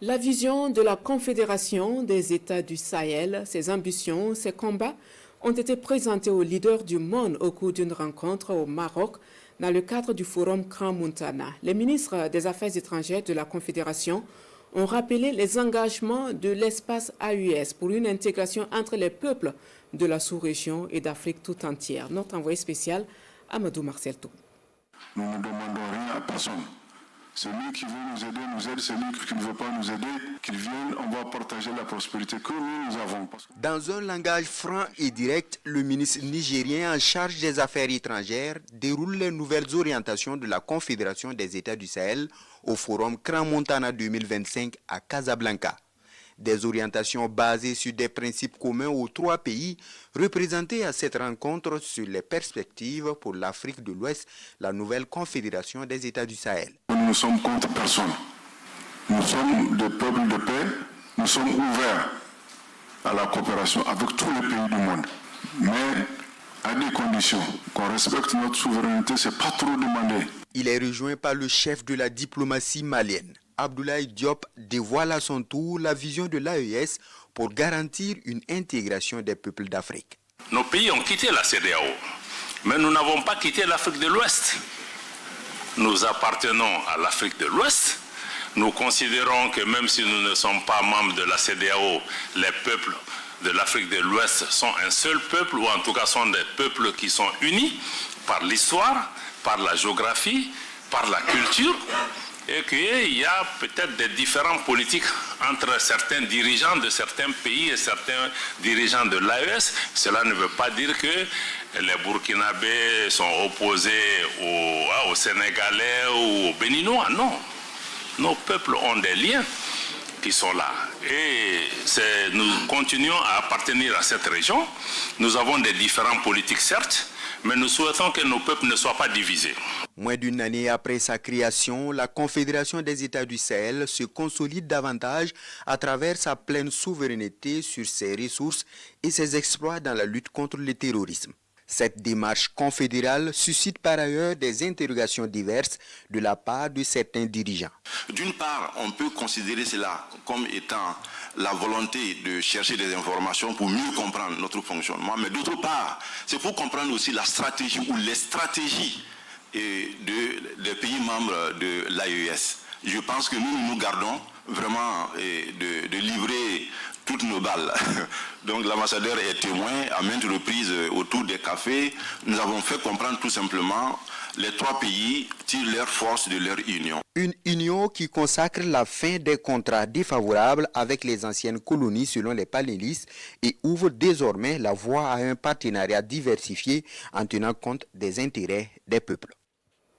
La vision de la Confédération des États du Sahel, ses ambitions, ses combats ont été présentés aux leaders du monde au cours d'une rencontre au Maroc dans le cadre du forum Crans-Montana. Les ministres des Affaires étrangères de la Confédération ont rappelé les engagements de l'espace AUS pour une intégration entre les peuples de la sous-région et d'Afrique tout entière. Notre envoyé spécial, Amadou Marcelto. Nous ne demandons rien à personne. Celui qui veut nous aide, celui qui ne veut pas nous aider, qu'il vienne, on va partager la prospérité que nous avons. Dans un langage franc et direct, le ministre nigérien en charge des affaires étrangères déroule les nouvelles orientations de la Confédération des États du Sahel au forum Crans-Montana 2025 à Casablanca. Des orientations basées sur des principes communs aux trois pays représentés à cette rencontre sur les perspectives pour l'Afrique de l'Ouest, la nouvelle Confédération des États du Sahel. Nous ne sommes contre personne. Nous sommes des peuples de paix. Nous sommes ouverts à la coopération avec tous les pays du monde. Mais à des conditions. Qu'on respecte notre souveraineté, c'est pas trop demandé. Il est rejoint par le chef de la diplomatie malienne. Abdoulaye Diop dévoile à son tour la vision de l'AES pour garantir une intégration des peuples d'Afrique. Nos pays ont quitté la CEDEAO, mais nous n'avons pas quitté l'Afrique de l'Ouest. Nous appartenons à l'Afrique de l'Ouest. Nous considérons que même si nous ne sommes pas membres de la CEDEAO, les peuples de l'Afrique de l'Ouest sont un seul peuple, ou en tout cas sont des peuples qui sont unis par l'histoire, par la géographie, par la culture. Et qu'il y a peut-être des différends politiques entre certains dirigeants de certains pays et certains dirigeants de l'AES. Cela ne veut pas dire que les Burkinabés sont opposés aux Sénégalais ou aux Béninois. Non. Nos peuples ont des liens qui sont là. Et nous continuons à appartenir à cette région. Nous avons des différends politiques, certes, mais nous souhaitons que nos peuples ne soient pas divisés. Moins d'une année après sa création, la Confédération des États du Sahel se consolide davantage à travers sa pleine souveraineté sur ses ressources et ses exploits dans la lutte contre le terrorisme. Cette démarche confédérale suscite par ailleurs des interrogations diverses de la part de certains dirigeants. D'une part, on peut considérer cela comme étant la volonté de chercher des informations pour mieux comprendre notre fonctionnement, mais d'autre part, c'est pour comprendre aussi la stratégie ou les stratégies des pays membres de l'AES. Je pense que nous gardons vraiment de livrer toutes nos balles. Donc l'ambassadeur est témoin à maintes reprises autour des cafés. Nous avons fait comprendre tout simplement les trois pays tirent leur force de leur union. Une union qui consacre la fin des contrats défavorables avec les anciennes colonies selon les panélistes et ouvre désormais la voie à un partenariat diversifié en tenant compte des intérêts des peuples.